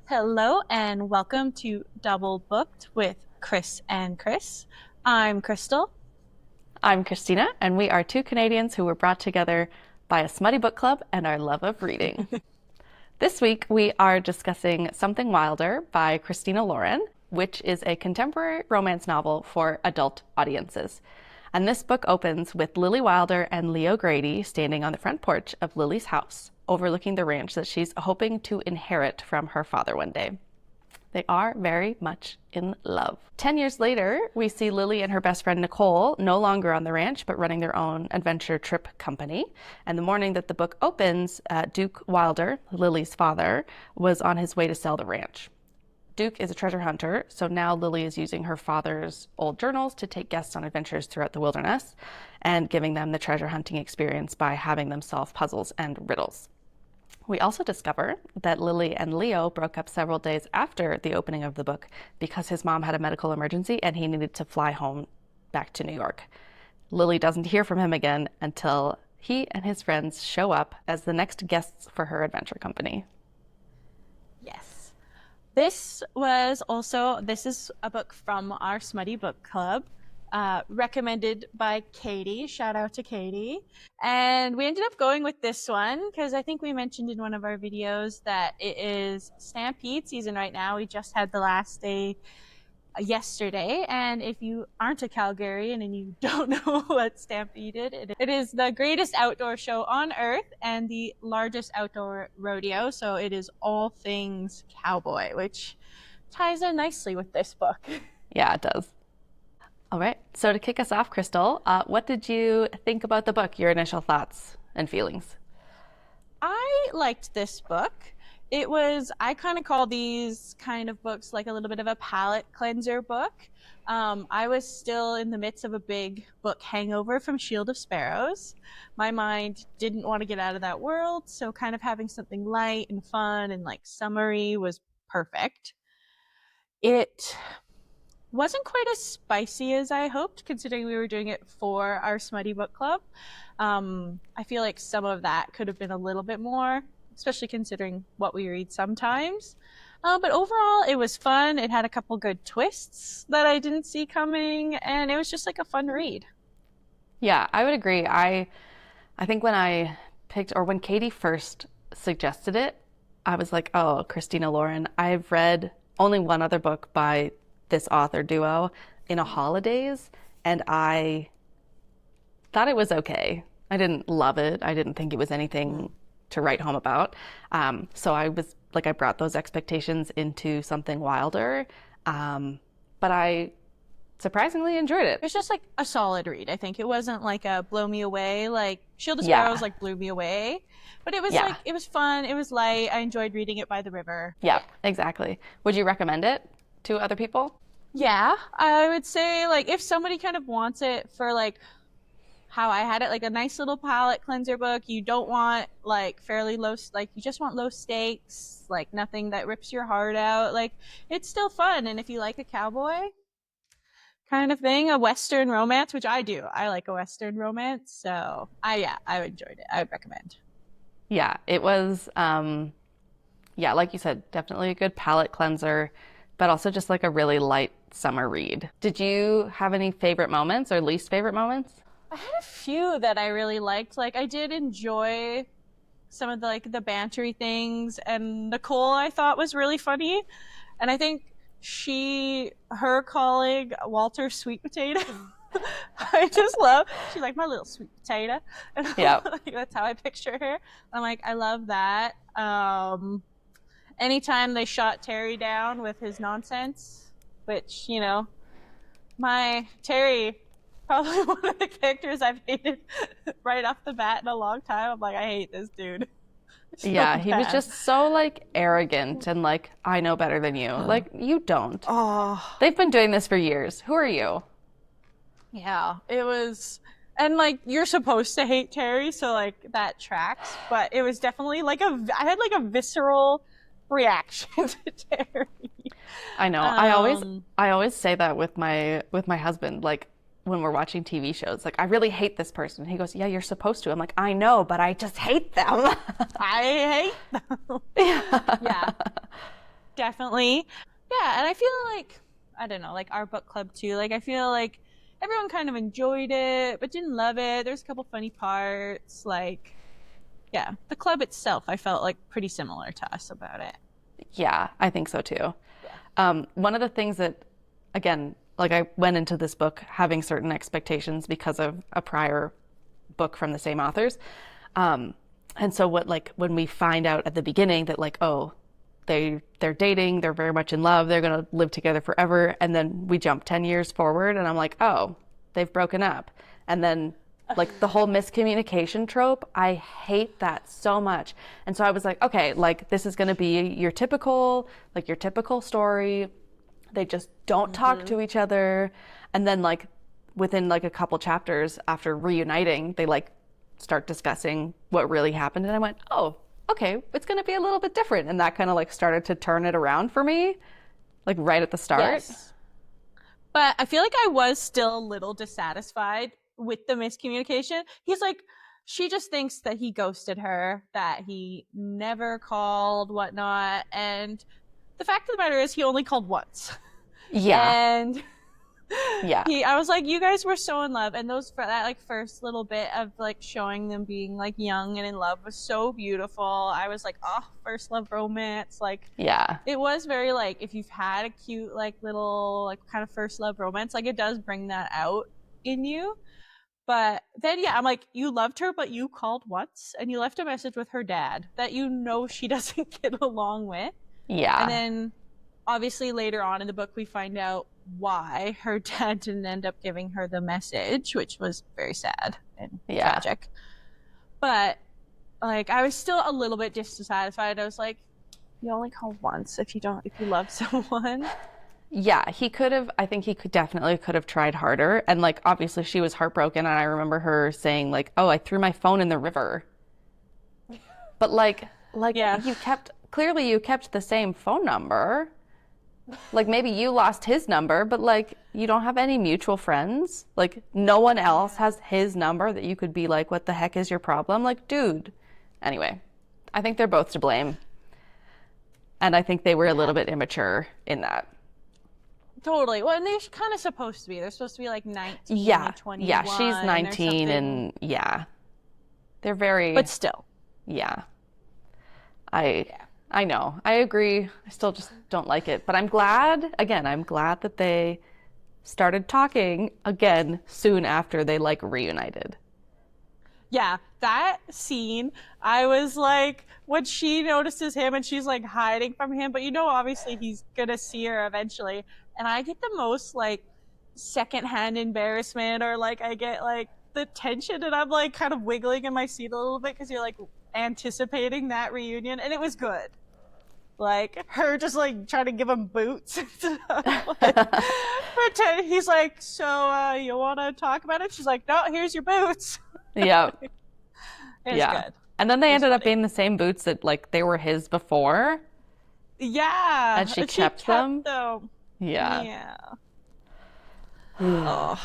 Hello and welcome to Double Booked with Chris and Chris. I'm Crystal. I'm Christina, and we are two Canadians who were brought together by a smutty book club and our love of reading. This week, we are discussing Something Wilder by Christina Lauren, which is a contemporary romance novel for adult audiences. And this book opens with Lily Wilder and Leo Grady standing on the front porch of Lily's house, overlooking the ranch that she's hoping to inherit from her father one day. They are very much in love. 10 years later, we see Lily and her best friend Nicole no longer on the ranch, but running their own adventure trip company. And the morning that the book opens, Duke Wilder, Lily's father, was on his way to sell the ranch. Duke is a treasure hunter, so now Lily is using her father's old journals to take guests on adventures throughout the wilderness and giving them the treasure hunting experience by having them solve puzzles and riddles. We also discover that Lily and Leo broke up several days after the opening of the book because his mom had a medical emergency and he needed to fly home back to New York. Lily doesn't hear from him again until he and his friends show up as the next guests for her adventure company. Yes. This is a book from our Smutty Book Club, recommended by Katie. Shout out to Katie. And we ended up going with this one because I think we mentioned in one of our videos that it is Stampede season right now. We just had the last day yesterday, and if you aren't a Calgarian and you don't know what Stampede is, it is the greatest outdoor show on earth and the largest outdoor rodeo, so it is all things cowboy, which ties in nicely with this book. Yeah, it does. All right, so to kick us off, Crystal, what did you think about the book, your initial thoughts and feelings? I liked this book. I kind of call these kind of books like a little bit of a palate cleanser book. I was still in the midst of a big book hangover from Shield of Sparrows. My mind didn't want to get out of that world, so kind of having something light and fun and like summery was perfect. It wasn't quite as spicy as I hoped, considering we were doing it for our Smutty Book Club. I feel like some of that could have been a little bit more, especially considering what we read sometimes. But overall, it was fun. It had a couple good twists that I didn't see coming, and it was just like a fun read. Yeah, I would agree. I think when Katie first suggested it, I was like, oh, Christina Lauren. I've read only one other book by this author duo in a holidays, and I thought it was okay. I didn't love it. I didn't think it was anything to write home about. So I brought those expectations into Something Wilder, but I surprisingly enjoyed it. It was just like a solid read. I think it wasn't like a blow me away. Like Shield of Yeah, Sparrows like blew me away, but it was yeah, like it was fun. It was light. I enjoyed reading it by the river. yeah, exactly. Would you recommend it to other people? Yeah, I would say like if somebody kind of wants it for like how I had it, like a nice little palate cleanser book. You don't want like fairly low, like you just want low stakes, like nothing that rips your heart out. Like it's still fun, and if you like a cowboy kind of thing, a Western romance, which I do, I like a Western romance. So I enjoyed it. I would recommend. Yeah, it was, yeah, like you said, definitely a good palate cleanser, but also just like a really light summer read. Did you have any favorite moments or least favorite moments? I had a few that I really liked. Like I did enjoy some of the like the bantery things, and Nicole I thought was really funny, and I think her calling Walter sweet potato. I just love. She's like my little sweet potato, and Yeah. like, that's how I picture her. I'm like I love that. Anytime they shot Terry down with his nonsense, which my Terry probably one of the characters I've hated right off the bat in a long time. I'm like, I hate this dude. So Yeah, he was bad. just so like arrogant and like, I know better than you. Like, you don't. Oh, They've been doing this for years. Who are you? yeah. It was, and like you're supposed to hate Terry, so like that tracks. But it was definitely like I had like a visceral reaction to Terry. I know. Um, I always say that with my husband, like when we're watching TV shows, like I really hate this person. He goes, "Yeah, you're supposed to." I'm like, "I know, but I just hate them." I hate them. Yeah. Yeah. definitely. Yeah, and I feel like I don't know, like our book club too. Like I feel like everyone kind of enjoyed it, but didn't love it. There's a couple funny parts. Like, yeah, the club itself, I felt like pretty similar to us about it. Yeah, I think so too. Yeah. One of the things that, again, like I went into this book having certain expectations because of a prior book from the same authors. Um, and so what, like, when we find out at the beginning that like, oh, they're dating, they're very much in love, they're gonna live together forever, and then we jump 10 years forward and I'm like, oh, they've broken up. And then like the whole miscommunication trope, I hate that so much. And so I was like, okay, like this is gonna be your typical story. They just don't talk to each other. And then like within like a couple chapters after reuniting, they like start discussing what really happened. And I went, oh, okay, it's going to be a little bit different. And that kind of like started to turn it around for me, like right at the start. Yes. But I feel like I was still a little dissatisfied with the miscommunication. He's like, she just thinks that he ghosted her, that he never called, whatnot. And the fact of the matter is, he only called once. Yeah. And Yeah. I was like, you guys were so in love, and those for that like first little bit of like showing them being like young and in love was so beautiful. I was like, oh, first love romance. Like, Yeah. it was very like if you've had a cute like little like kind of first love romance, like it does bring that out in you. But then yeah, I'm like, you loved her, but you called once and you left a message with her dad that you know she doesn't get along with. And Yeah. then obviously later on in the book we find out why her dad didn't end up giving her the message, which was very sad and Yeah. tragic. But like I was still a little bit dissatisfied. I was like, you only call once if you love someone. Yeah, I think he could have tried harder. And like, obviously she was heartbroken. And I remember her saying like, oh, I threw my phone in the river. But like Yeah. clearly you kept the same phone number. Like maybe you lost his number, but like you don't have any mutual friends. Like no one else has his number that you could be like, what the heck is your problem? Like, dude. Anyway, I think they're both to blame. And I think they were a little bit immature in that. Totally. Well, and they're kind of supposed to be. They're supposed to be like 19 Yeah. or 21. Yeah, she's 19 or and yeah. They're very but still. yeah. I know. I agree. I still just don't like it. But I'm glad that they started talking again soon after they like reunited. Yeah, that scene, I was like, when she notices him and she's like hiding from him, but you know, obviously he's gonna see her eventually. And I get the most like secondhand embarrassment, or like I get like the tension, and I'm like kind of wiggling in my seat a little bit because you're like anticipating that reunion, and it was good. Like her just like trying to give him boots. Pretend he's like, so you want to talk about it? She's like, no, here's your boots. Yeah. It's Yeah. good. And then they ended up funny. being the same boots that like they were his before. Yeah. And she kept them? them. Yeah. Yeah. Oh,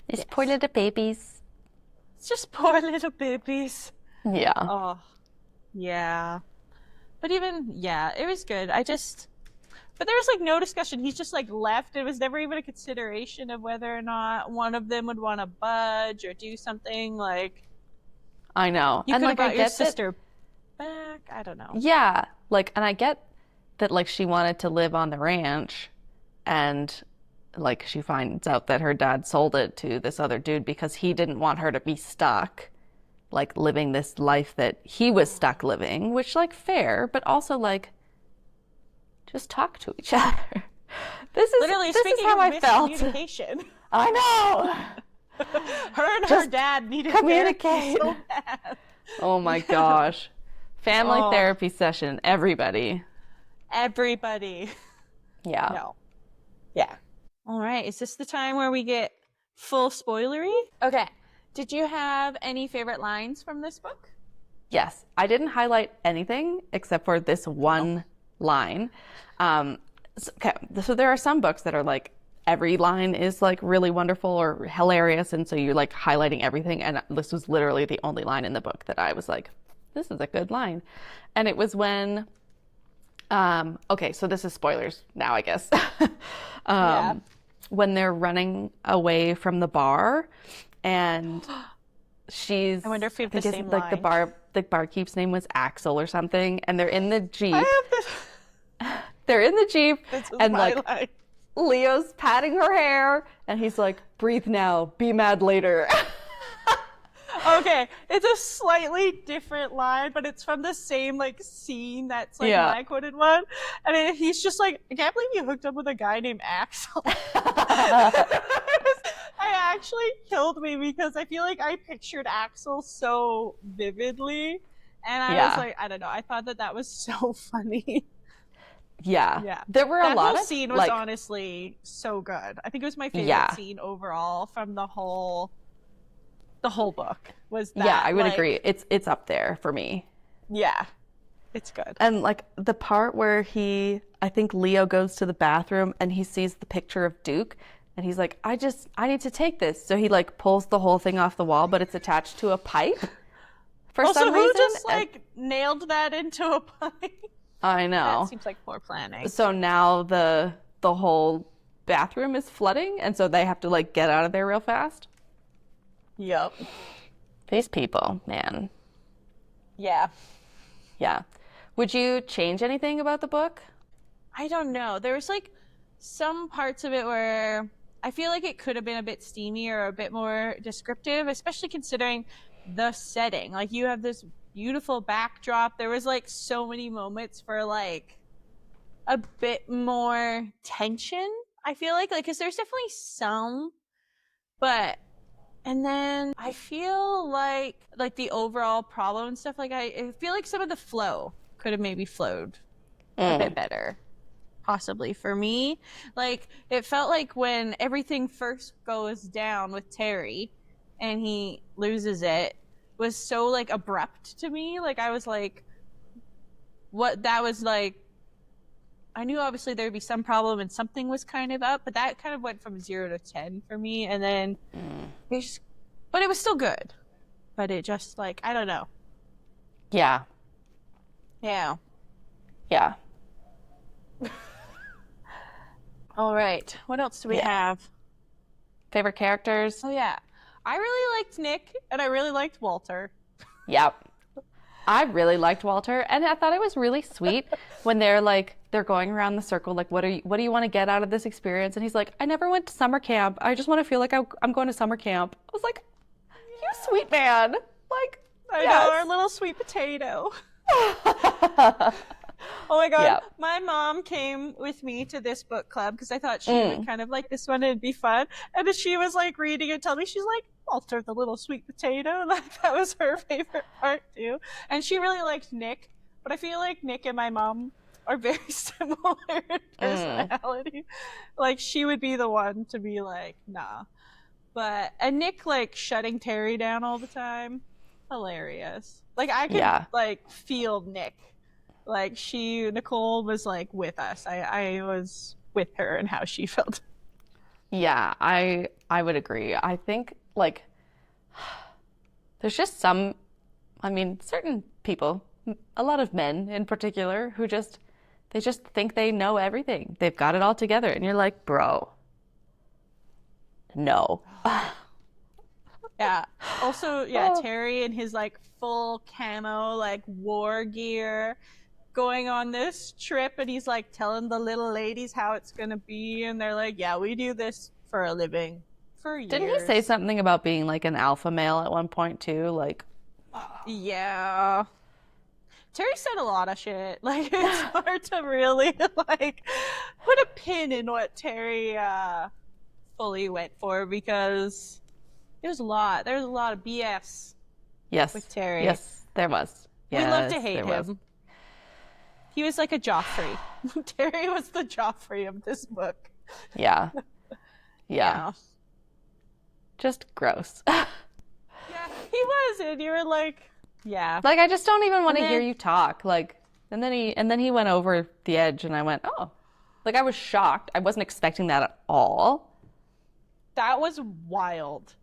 These Yes. poor little babies. it's just poor little babies. Yeah. Oh, yeah. But even, yeah, it was good. But there was like no discussion. He's just like left. It was never even a consideration of whether or not one of them would want to budge or do something. Like, I know. you And could like have I got your get that. sister back. I don't know. Yeah. Like and I get that like she wanted to live on the ranch and like she finds out that her dad sold it to this other dude because he didn't want her to be stuck like living this life that he was stuck living, which like fair, but also like just talk to each other. Literally, this is speaking how of I felt. miscommunication, I know. her and her Just dad needed communicate. therapy so bad. Oh my gosh. Family Oh. therapy session, everybody. Everybody. Yeah. No. Yeah. All right. Is this the time where we get full spoilery? Okay. Did you have any favorite lines from this book? Yes. I didn't highlight anything except for this one line. So there are some books that are like every line is like really wonderful or hilarious, and so you're like highlighting everything. And this was literally the only line in the book that I was like, this is a good line. And it was when Okay, so this is spoilers now, I guess. Yeah. um, when they're running away from the bar, and I wonder if we I have the think his same like line. the barkeep's name was Axel or something, and they're in the Jeep. I have this. They're in the Jeep, This was and my like line. Leo's patting her hair, and he's like, "Breathe now, be mad later." Okay, it's a slightly different line, but it's from the same like scene that's like Yeah. my quoted one. And he's just like, I can't believe you hooked up with a guy named Axel. I actually killed me because I feel like I pictured Axel so vividly. And I was Yeah. like, I don't know, I thought that that was so funny. Yeah. Yeah. There were a That lot whole of scene was like, honestly so good. I think it was my favorite yeah. scene overall from the whole book was Yeah, that I would like agree. It's up there for me. yeah, it's good. And like the part where I think Leo goes to the bathroom and he sees the picture of Duke and he's like, I need to take this. So he like pulls the whole thing off the wall, but it's attached to a pipe for Also, some who reason. just like nailed that into a pipe? I That know. seems like poor planning. So now the whole bathroom is flooding and so they have to like get out of there real fast. Yep. These people, man. Yeah. Yeah. Would you change anything about the book? I don't know. There was like some parts of it where I feel like it could have been a bit steamy or a bit more descriptive, especially considering the setting. Like you have this beautiful backdrop. There was like so many moments for like a bit more tension. I feel like because there's definitely some, but and then I feel like the overall problem and stuff I feel like some of the flow could have maybe flowed a bit Mm. better possibly for me. Like it felt like when everything first goes down with Terry and he loses it was so like abrupt to me. Like I was like what that was like I knew obviously there'd be some problem and something was kind of up, but that kind of went from 0 to 10 for me and then Mm. there's but it was still good. But it just like I don't know. Yeah. Yeah. Yeah. All right. What else do we Yeah. have? Favorite characters? Oh yeah. I really liked Nick and I really liked Walter. Yep. I really liked Walter, and I thought it was really sweet when they're going around the circle, like, what do you want to get out of this experience? And he's like, I never went to summer camp. I just want to feel like I'm going to summer camp. I was like, you sweet man. Like, I know, our yes. little sweet potato. Oh my God. Yeah. My mom came with me to this book club because I thought she would Mm. kind of like this one and it'd be fun. And then she was like reading and telling me, she's like, Walter, the little sweet potato. Like that was her favorite part too. And she really liked Nick. But I feel like Nick and my mom are very similar in Mm. personality. Like she would be the one to be like, nah. And Nick like shutting Terry down all the time. Hilarious. Like I could Yeah. like feel Nick. Like Nicole was like with us. I was with her and how she felt. Yeah, I would agree. I think like there's just some, I mean, certain people, a lot of men in particular, who they just think they know everything. They've got it all together, and you're like, bro, no. Yeah. Also, yeah, Oh. Terry in his like full camo, like war gear, going on this trip, and he's like telling the little ladies how it's gonna be, and they're like, "Yeah, we do this for a living for Didn't he say years." something about being like an alpha male at one point too? Like, Yeah. Terry said a lot of shit. Like it's hard to really like put a pin in what Terry fully went for because there's a lot. There's a lot of BS yes, with Terry. yes, there was. We love to Yes, hate there was. him. He was like a Joffrey. Terry was the Joffrey of this book. Yeah, yeah, Yeah. just gross. Yeah, he was, and you were like, yeah. Like I just don't even want to And hear then- you talk. Like, and then he went over the edge, and I went, oh, like I was shocked. I wasn't expecting that at all. That was wild.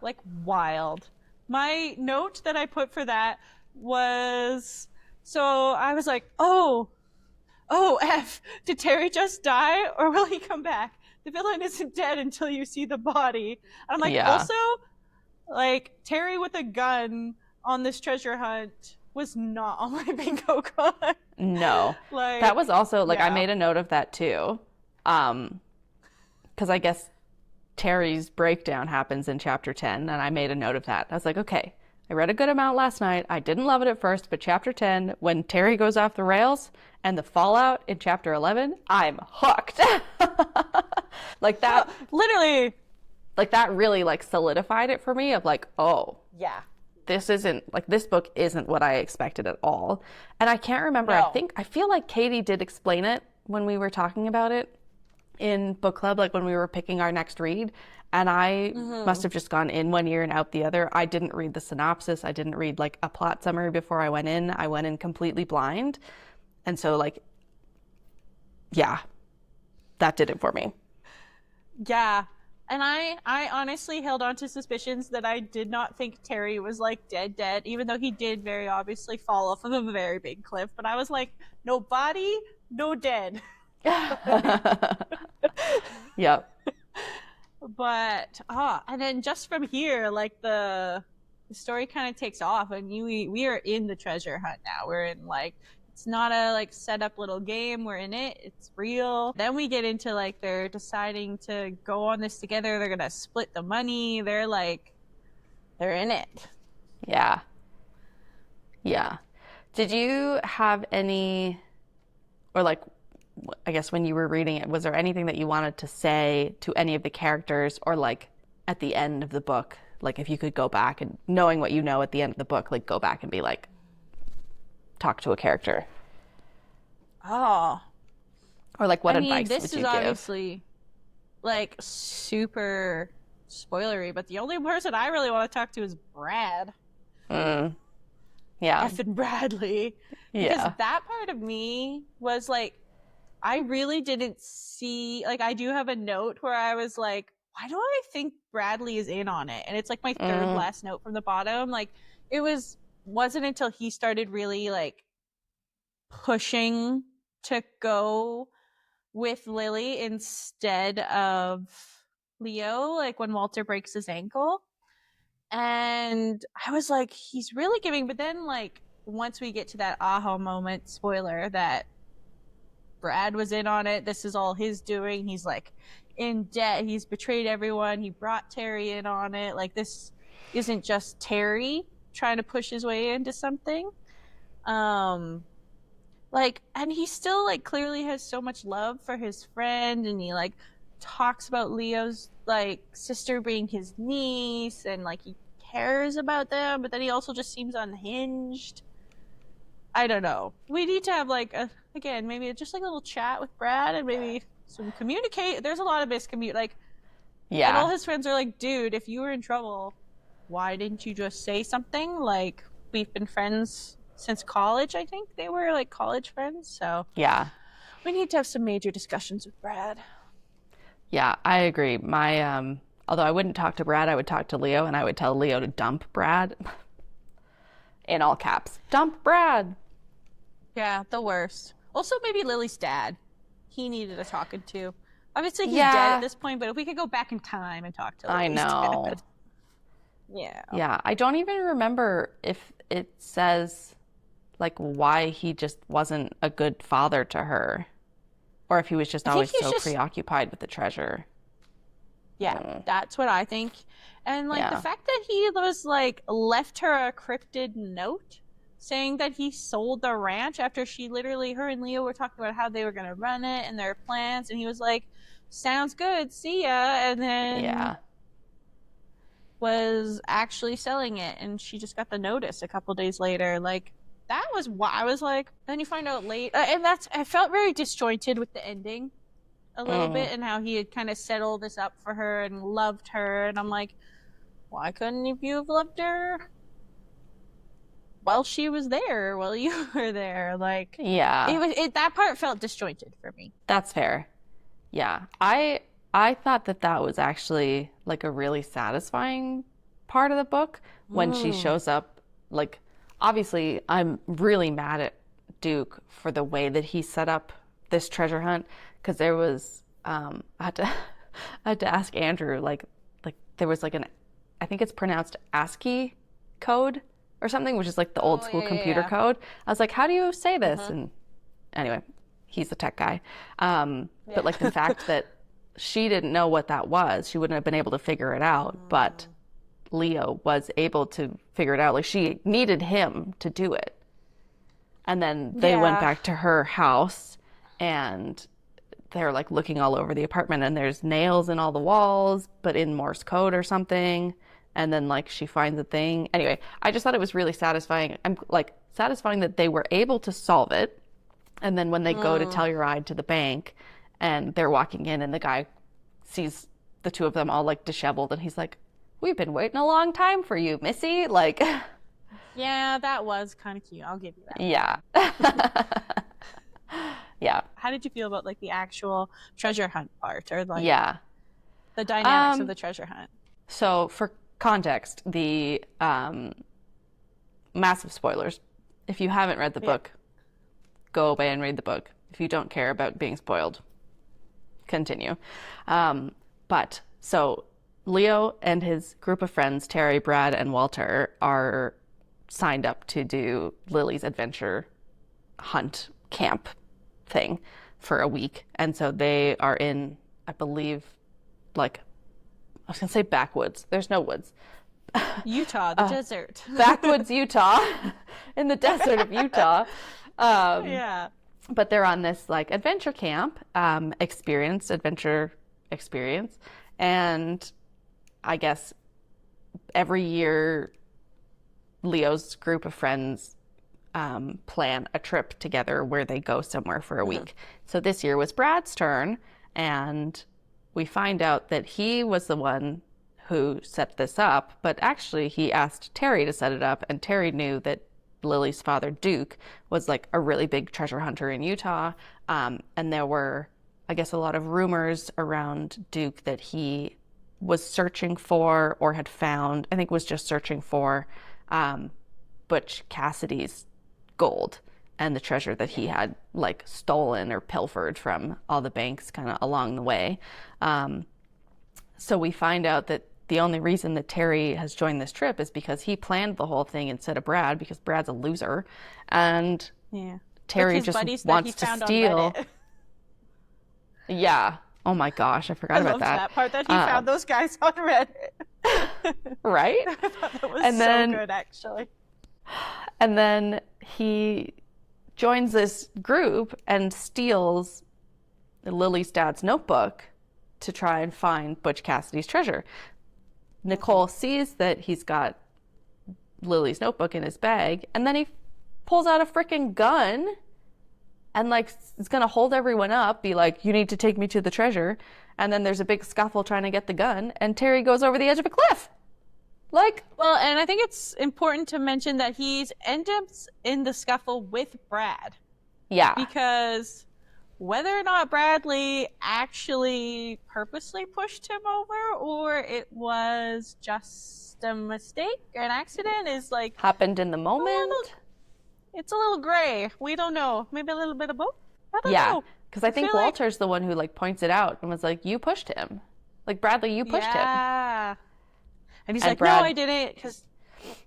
Like, wild. My note that I put for that was so I was like, oh, oh, F, did Terry just die or will he come back? The villain isn't dead until you see the body. And I'm like, Yeah. also, like, Terry with a gun on this treasure hunt was not on my bingo card. No. That was Like, also like I yeah. made a note of that too. Because I guess Terry's breakdown happens in chapter 10, and I made a note of that. I was like, okay, I read a good amount last night. I didn't love it at first, but chapter 10, when Terry goes off the rails and the fallout in chapter 11, I'm hooked. Like that, Literally. like that really like solidified it for me of like, oh, Yeah. this isn't like this book isn't what I expected at all. And I can't remember. No. I feel like Katie did explain it when we were talking about it in book club, like when we were picking our next read. And I must have just gone in one ear and out the other. I didn't read the synopsis. I didn't read like a plot summary before I went in. I went in completely blind. And so like, yeah, that did it for me. Yeah. And I honestly held on to suspicions that I did not think Terry was like dead, even though he did very obviously fall off of a very big cliff. But I was like, no body, no dead. Yep. But and then just from here, like the story kind of takes off, and we are in the treasure hunt now. We're in like it's not a like set up little game. We're in it. It's real. Then we get into like they're deciding to go on this together. They're gonna split the money. They're in it. Yeah. Yeah. Did you have any, or like, I guess when you were reading it, was there anything that you wanted to say to any of the characters or like at the end of the book? Like if you could go back and knowing what you know at the end of the book, like go back and be like, talk to a character. Oh, Or like what I mean, advice this would is you give? obviously like super spoilery, but the only person I really want to talk to is Brad. Mm, yeah. Effing Bradley. Because Yeah. that part of me was like, I really didn't see, like, I do have a note where I was like, why do I think Bradley is in on it? And it's like my third Mm, last note from the bottom. Like, it wasn't until he started really like pushing to go with Lily instead of Leo, like when Walter breaks his ankle. And I was like, he's really giving, but then like once we get to that aha moment, spoiler, that Brad was in on it, this is all his doing. He's like in debt. He's betrayed everyone. He brought Terry in on it. Like this isn't just Terry trying to push his way into something. Um like and he still like clearly has so much love for his friend, and he like talks about Leo's like sister being his niece, and like he cares about them, but then he also just seems unhinged. I don't know. We need to have like a again maybe just like a little chat with Brad and maybe some communicate. There's a lot of miscommute like, and all yeah. his friends are like, dude, if you were in trouble, why didn't you just say something? Like we've been friends since college. I think they were like college friends, so Yeah. we need to have some major discussions with Brad. Yeah, I agree. Although I wouldn't talk to Brad, I would talk to Leo and I would tell Leo to dump Brad in all caps. Dump Brad. Yeah, the worst. Also, maybe Lily's dad. He needed a talking to. Obviously, he's dead at Yeah, this point, but if we could go back in time and talk to I Lily's know. dad. Yeah. Yeah, I don't even remember if it says like why he just wasn't a good father to her or if he was just I think always he's so just, preoccupied with the treasure. yeah, Mm, that's what I think. And like the yeah. fact that he was like left her a cryptid note saying that he sold the ranch after she literally, her and Leo were talking about how they were going to run it and their plans. And he was like, sounds good, see ya. And then Yeah. was actually selling it, and she just got the notice a couple days later. Like that was why I was like. Then you find out late, and that's I felt very disjointed with the ending a little Mm, bit, and how he had kind of set all this up for her and loved her, and I'm like, why couldn't you have loved her while she was there, while you were there? Like yeah. that part felt disjointed for me. That's fair. Yeah. I thought that that was actually like a really satisfying part of the book when she Mm. shows up like obviously I'm really mad at Duke for the way that he set up this treasure hunt, because there was I had to I had to ask Andrew, like there was like an, I think it's pronounced ASCII code or something, which is like the old Oh school yeah, computer yeah, code. I was like, how do you say yeah. this? And anyway, he's a tech guy. Yeah. But like the fact that she didn't know what that was, she wouldn't have been able to figure it out. But Leo was able to figure it out. Like she needed him to do it. And then they went Yeah. back to her house and they're like looking all over the apartment and there's nails in all the walls, but in Morse code or something. And then like she finds a thing. Anyway, I just thought it was really satisfying. I'm like satisfying that they were able to solve it. And then when they go to Telluride to the bank and they're walking in and the guy sees the two of them all like disheveled and he's like, we've been waiting a long time for you, Missy. Like, Yeah, that was kind of cute. I'll give you that. yeah. Yeah. How did you feel about like the actual treasure hunt part, or like Yeah. the dynamics of Um, the treasure hunt? so for context, the massive spoilers. If you haven't read the Yeah. book, go away and read the book. If you don't care about being spoiled, continue. But so Leo and his group of friends, Terry, Brad, and Walter, are signed up to do Lily's adventure hunt camp thing for a week. And so they are in, I believe, like, I was going to say backwoods. There's no woods. Utah, the desert. Backwoods, Utah, in the desert of Utah. Yeah. But they're on this like adventure camp adventure experience. And I guess every year Leo's group of friends plan a trip together where they go somewhere for a week. So this year was Brad's turn, and we find out that he was the one who set this up, but actually he asked Terry to set it up, and Terry knew that Lily's father, Duke, was like a really big treasure hunter in Utah. And there were, I guess, a lot of rumors around Duke that he was searching for or had found, I think was just searching for Butch Cassidy's gold and the treasure that he had like stolen or pilfered from all the banks kind of along the way. So we find out that the only reason that Terry has joined this trip is because he planned the whole thing instead of Brad, because Brad's a loser. And Yeah. Terry With his just buddies that he wants to found on steal. Reddit. Yeah. Oh my gosh, I forgot I about loved that. that part that he found those guys on Reddit. Right? I thought that was And so then good, actually. And then he joins this group and steals Lily's dad's notebook to try and find Butch Cassidy's treasure. Nicole sees that he's got Lily's notebook in his bag, and then he pulls out a freaking gun and like is gonna hold everyone up, be like, you need to take me to the treasure. And then there's a big scuffle trying to get the gun, and Terry goes over the edge of a cliff. Like, Well, and I think it's important to mention that he's ended up in the scuffle with Brad, yeah. because whether or not Bradley actually purposely pushed him over or it was just a mistake, an accident, is like Happened in the moment. it's a little gray. We don't know. Maybe a little bit of both. I don't Yeah, know. because I think feel like- Walter's the one who like points it out and was like, "You pushed him, like Bradley, you pushed him." Yeah. And he's And like, Brad- no, I didn't, because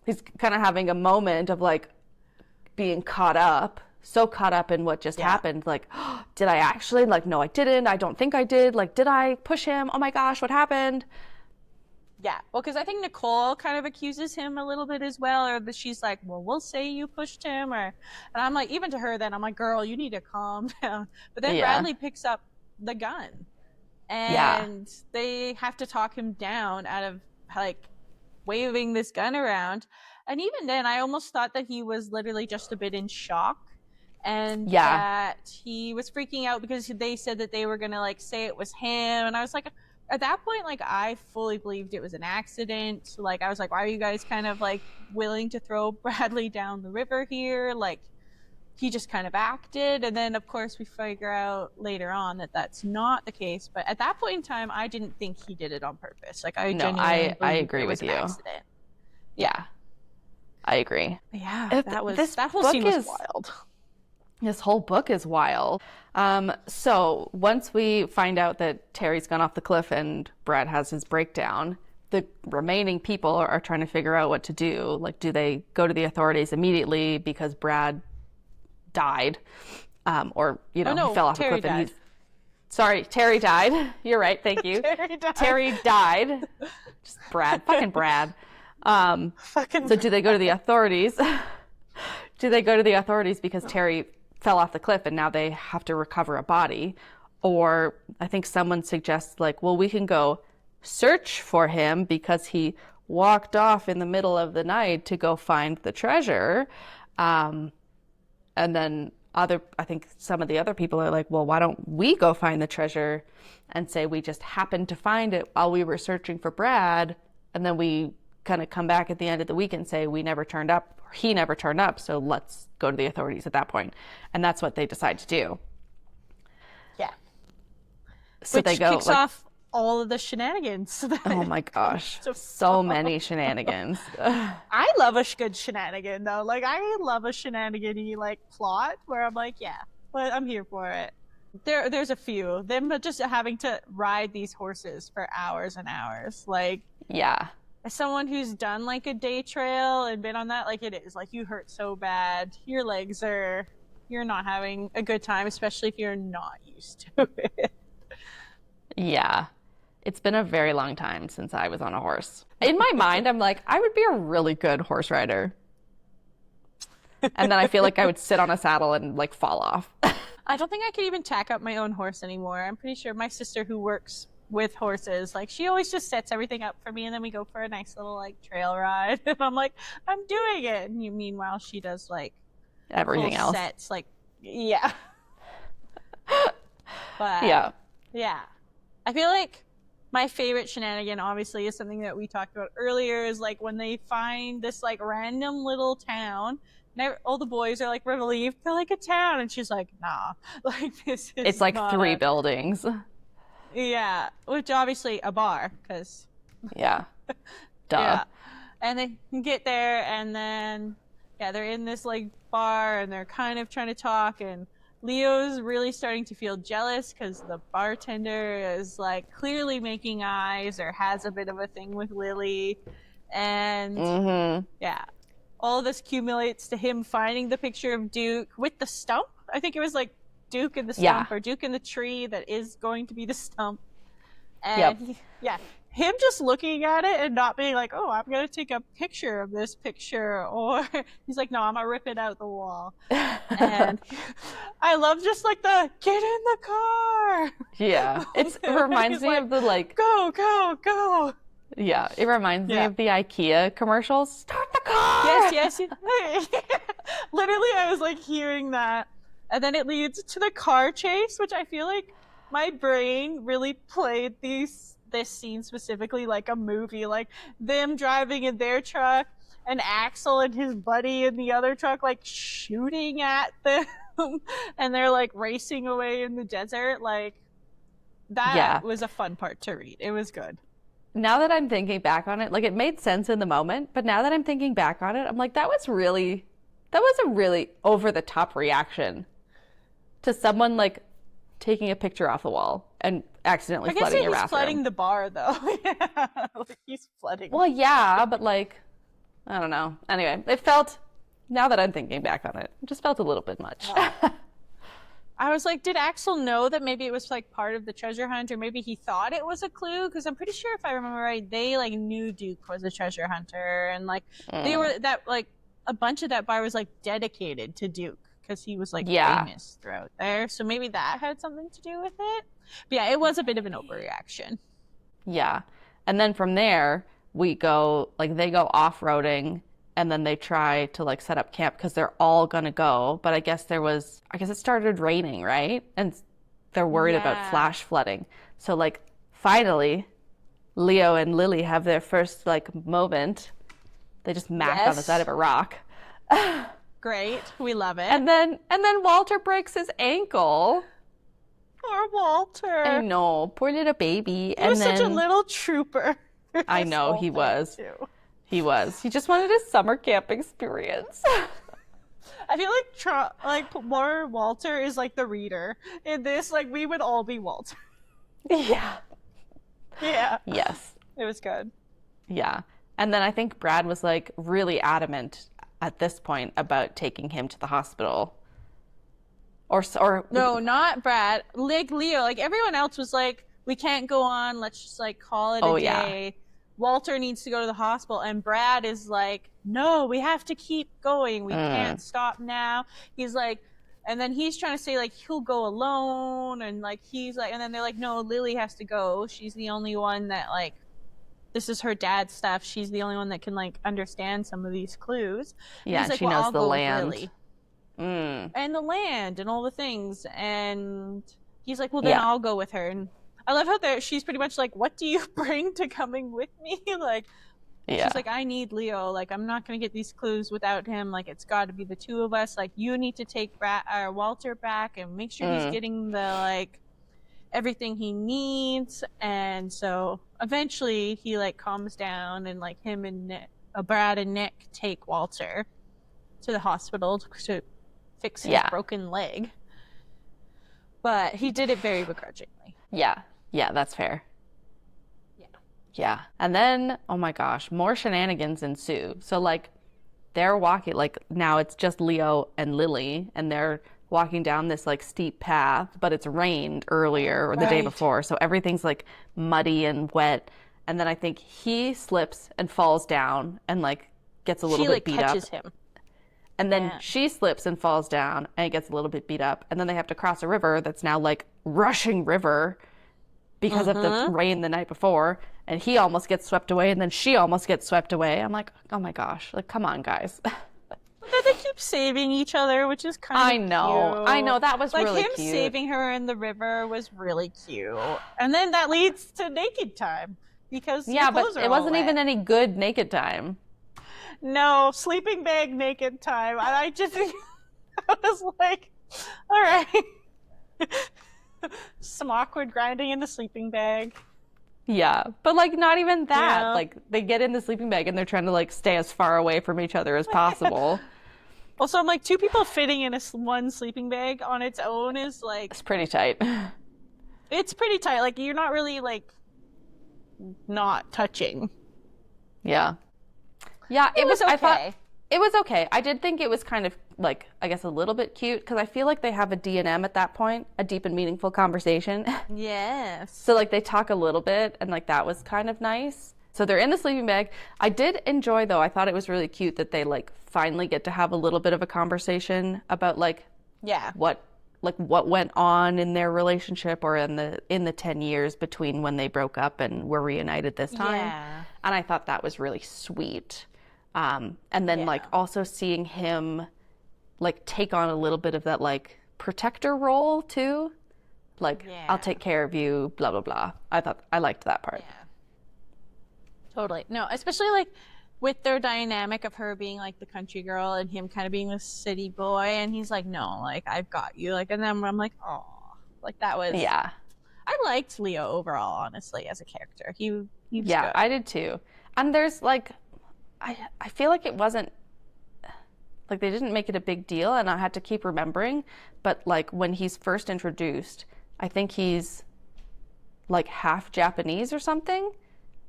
He's kind of having a moment of like being caught up, so caught up in what just happened. Like, oh, did I actually? Like, no, I didn't. I don't think I did. Like, did I push him? Oh my gosh, what happened? yeah. Well, because I think Nicole kind of accuses him a little bit as well, or that she's like, well, we'll say you pushed him, or, and I'm like, even to her, then I'm like, girl, you need to calm down. But then Yeah. Bradley picks up the gun, and they have to talk him down out of like waving this gun around. And even then, I almost thought that he was literally just a bit in shock, and that he was freaking out because they said that they were gonna like say it was him. And I was like, at that point, like I fully believed it was an accident. Like I was like, why are you guys kind of like willing to throw Bradley down the river here? Like he just kind of acted. And then of course we figure out later on that that's not the case. But at that point in time, I didn't think he did it on purpose. Like I genuinely I believed agree it was with an you. accident. Yeah, I agree. Yeah, If that this whole book scene was is- wild. This whole book is wild. So once we find out that Terry's gone off the cliff and Brad has his breakdown, the remaining people are trying to figure out what to do. Like, do they go to the authorities immediately because Brad died? Or, you know, Oh no, he fell off a Terry cliff and died. he's... Sorry, Terry died. You're right, thank you. Terry died. Terry died. Just Brad, fucking Brad. Fucking So do they go to the authorities? Do they go to the authorities because Terry fell off the cliff and now they have to recover a body? Or I think someone suggests, like, well, we can go search for him because he walked off in the middle of the night to go find the treasure. And then I think some of the other people are like, well, why don't we go find the treasure and say we just happened to find it while we were searching for Brad, and then we kind of come back at the end of the week and say we never turned up, or he never turned up, so let's go to the authorities at that point. And that's what they decide to do. yeah. So Which they go kicks like, off all of the shenanigans. oh my gosh, so many shenanigans. I love a good shenanigan though. Like I love a shenanigan-y like plot where I'm like, yeah, but I'm here for it. There's a few them, but just having to ride these horses for hours and hours. Like, Yeah. as someone who's done like a day trail and been on that, like it is like you hurt so bad, you're not having a good time, especially if you're not used to it. Yeah. It's been a very long time since I was on a horse. In my mind, I'm like, I would be a really good horse rider. And then I feel like I would sit on a saddle and like fall off. I don't think I could even tack up my own horse anymore. I'm pretty sure my sister who works with horses, like she always just sets everything up for me and then we go for a nice little like trail ride. And I'm like, I'm doing it. And meanwhile she does like Everything full else. sets, like yeah. But Yeah. yeah. I feel like my favorite shenanigan obviously is something that we talked about earlier, is like when they find this like random little town and all the boys are like relieved they're like a town, and she's like, nah, like this is It's like not 3 buildings. yeah, which obviously a bar, because Yeah. Duh. yeah. And they get there and then yeah, they're in this like bar and they're kind of trying to talk, and Leo's really starting to feel jealous because the bartender is like clearly making eyes or has a bit of a thing with Lily. And yeah, all this accumulates to him finding the picture of Duke with the stump. I think it was like Duke in the stump, or Duke in the tree that is going to be the stump. And him just looking at it and not being like, oh, I'm going to take a picture of this picture. Or he's like, no, I'm going to rip it out the wall. And I love just like the get in the car. Yeah. It reminds me like, of the like, go, go, go. yeah, it reminds me of the IKEA commercials. Start the car! Yes. Literally, I was like hearing that. And then it leads to the car chase, which I feel like my brain really played this scene specifically like a movie, like them driving in their truck and Axel and his buddy in the other truck like shooting at them and they're like racing away in the desert. Like that was a fun part to read. It was good. Now that I'm thinking back on it, like it made sense in the moment, but now that I'm thinking back on it, I'm like, that was a really over the top reaction to someone like taking a picture off the wall and accidentally flooding your bathroom. He's flooding the bar though. Yeah, like he's flooding. Well, yeah, but like, I don't know. Anyway, it felt, now that I'm thinking back on it, just felt a little bit much. I was like, did Axel know that maybe it was like part of the treasure hunt, or maybe he thought it was a clue? Because I'm pretty sure if I remember right, they like knew Duke was a treasure hunter, and like they were that like a bunch of that bar was like dedicated to Duke because he was like famous throughout there. So maybe that had something to do with it. But yeah, it was a bit of an overreaction. Yeah. And then from there, we go, like they go off-roading and then they try to like set up camp because they're all gonna go. But I guess it started raining, right? And they're worried about flash flooding. So like finally, Leo and Lily have their first like moment. They just macked on the side of a rock. Great. We love it. And then Walter breaks his ankle. Poor Walter. I know, poor little baby. He was such a little trooper. I know, he was. He was. He just wanted a summer camp experience. I feel like more Walter is like the reader. In this, like we would all be Walter. Yeah. Yeah. Yes. It was good. Yeah. And then I think Brad was like really adamant at this point about taking him to the hospital. Or No, not Brad. Like Leo, like everyone else was like, we can't go on. Let's just like call it a oh yeah. day. Walter needs to go to the hospital. And Brad is like, no, we have to keep going. We Mm, can't stop now. He's like, and then he's trying to say like he'll go alone. And like he's like, and then they're like, no, Lily has to go. She's the only one that like, this is her dad's stuff. She's the only one that can like understand some of these clues. And yeah, he's and like, she well, knows I'll the go with land. Lily Mm, and the land and all the things. And he's like, well, then yeah. I'll go with her. And I love how she's pretty much like, what do you bring to coming with me? Like, she's Yeah. like, I need Leo. Like, I'm not going to get these clues without him. Like, it's got to be the two of us. Like, you need to take Walter back and make sure he's Mm, getting the, like, everything he needs. And so eventually he, like, calms down and, like, him and Brad and Nick take Walter to the hospital to fix his yeah. broken leg. But he did it very begrudgingly. Yeah. Yeah, that's fair. Yeah. Yeah. And then, oh my gosh, more shenanigans ensue. So like they're walking like now it's just Leo and Lily and they're walking down this like steep path, but it's rained earlier or the day Right. before, so everything's like muddy and wet. And then I think he slips and falls down and like gets a little She bit like beat up. catches him. And then Yeah. she slips and falls down and gets a little bit beat up. And then they have to cross a river that's now like rushing river because of the rain the night before. And he almost gets swept away and then she almost gets swept away. I'm like, oh my gosh, like, come on, guys. But they keep saving each other, which is kind I of know. I cute. know. That was Like really him cute. saving her in the river was really cute. And then that leads to naked time because Yeah, your but clothes are it all wasn't wet. even any good naked time. No, sleeping bag naked time. And I just I was like, all right. Some awkward grinding in the sleeping bag. Yeah, but like not even that. Yeah. Like they get in the sleeping bag and they're trying to like stay as far away from each other as possible. Also, I'm like, two people fitting in one sleeping bag on its own is like, It's pretty tight. it's pretty tight. Like, you're not really like not touching. Yeah. Yeah, It was okay. I thought it was okay. I did think it was kind of like, I guess a little bit cute because I feel like they have a D&M at that point, a deep and meaningful conversation. Yes. So like they talk a little bit and like that was kind of nice. So they're in the sleeping bag. I did enjoy though. I thought it was really cute that they like finally get to have a little bit of a conversation about like Yeah. what went on in their relationship or in the 10 years between when they broke up and were reunited this time. Yeah. And I thought that was really sweet. And then like also seeing him like take on a little bit of that like protector role too. Like I'll take care of you, blah blah blah. I liked that part. Yeah. Totally. No, especially like with their dynamic of her being like the country girl and him kind of being the city boy, and he's like, no, like I've got you. Like, and then I'm like, oh, like that was. Yeah. I liked Leo overall, honestly, as a character. He was Yeah, good. I did too. And there's like I feel like it wasn't like they didn't make it a big deal and I had to keep remembering, but like when he's first introduced, I think he's like half Japanese or something,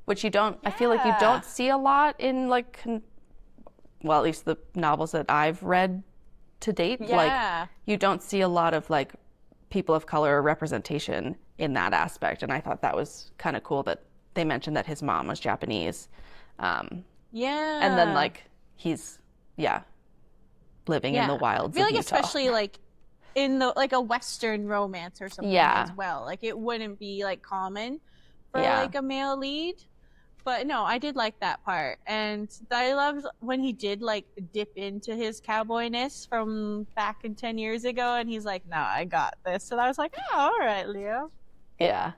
which you don't I feel like you don't see a lot in like well, at least the novels that I've read to date. Yeah. Like you don't see a lot of like people of color representation in that aspect, and I thought that was kind of cool that they mentioned that his mom was Japanese. Yeah. And then like he's living in the wilds I feel of like Utah. especially like in the like a Western romance or something as well. Like it wouldn't be like common for like a male lead. But no, I did like that part. And I loved when he did like dip into his cowboyness from back in 10 years ago and he's like, no, I got this. And I was like, oh, all right, Leo. Yeah.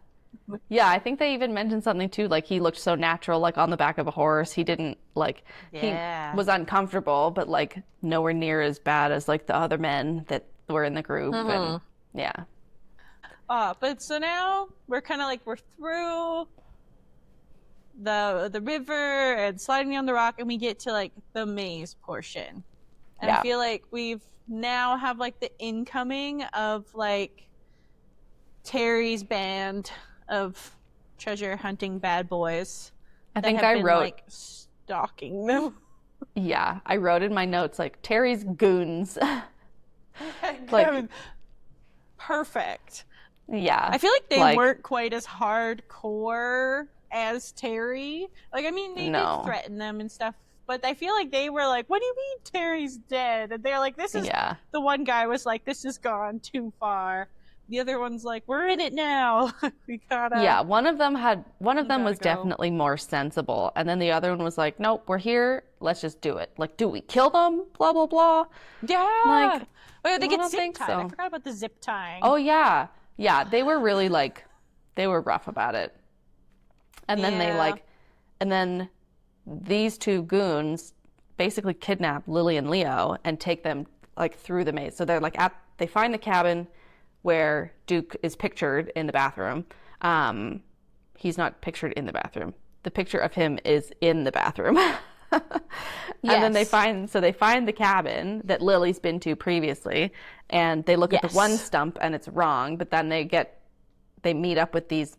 Yeah, I think they even mentioned something too, like he looked so natural, like on the back of a horse. He didn't like, he was uncomfortable, but like nowhere near as bad as like the other men that were in the group. And yeah. But so now we're kind of like, we're through the river and sliding down the rock and we get to like the maze portion. And I Yeah. feel like we've now have like the incoming of like Terry's band of treasure hunting bad boys I that think have I been wrote, like stalking them. yeah, I wrote in my notes like Terry's goons. Like, Perfect. yeah, I feel like they like, weren't quite as hardcore as Terry. Like, I mean, they did no. threaten them and stuff, but I feel like they were like, "What do you mean Terry's dead?" And they're like, "This is." Yeah. The one guy was like, "This has gone too far." The other one's like, "We're in it now. we gotta, Yeah, one of we them gotta was go." definitely more sensible, and then the other one was like, "Nope, we're here. Let's just do it. Like, do we kill them? Blah blah blah." Like, Yeah. Oh, they I get don't zip think tied. I so. forgot about the zip tying. Oh yeah. Yeah, they were really like they were rough about it. And then Yeah. and then these two goons basically kidnap Lily and Leo and take them like through the maze. So they're like they find the cabin where Duke is pictured in the bathroom. He's not pictured in the bathroom. The picture of him is in the bathroom. And then Yes. they find the cabin that Lily's been to previously, and they look at the one Yes. stump and it's wrong, but then they meet up with these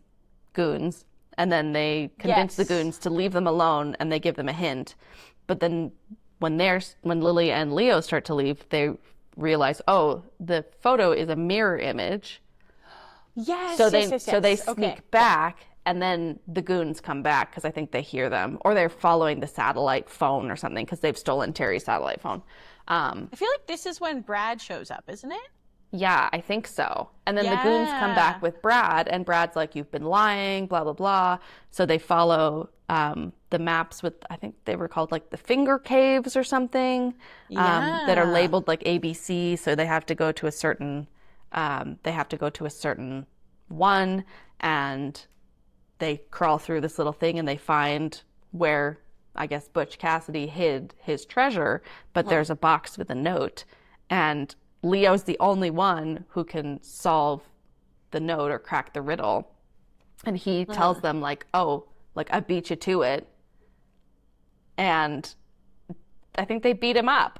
goons, and then they convince the Yes. goons to leave them alone, and they give them a hint. But then when Lily and Leo start to leave, they realize, oh, the photo is a mirror image. Yes. Yes. Yes. So they Yes. Okay. sneak back, and then the goons come back because I think they hear them, or they're following the satellite phone or something because they've stolen Terry's satellite phone. I feel like this is when Brad shows up, isn't it? Yeah, I think so. And then the goons come Yeah. back with Brad, and Brad's like, "You've been lying, blah blah blah." So they follow the maps with, I think they were called like the finger caves or something, that are Yeah. labeled like ABC. So they have to go to a certain one, and they crawl through this little thing, and they find where I guess Butch Cassidy hid his treasure, but there's a box with a note, and Leo's the only one who can solve the note or crack the riddle. And he tells them like, "Oh, like I beat you to it." And I think they beat him up.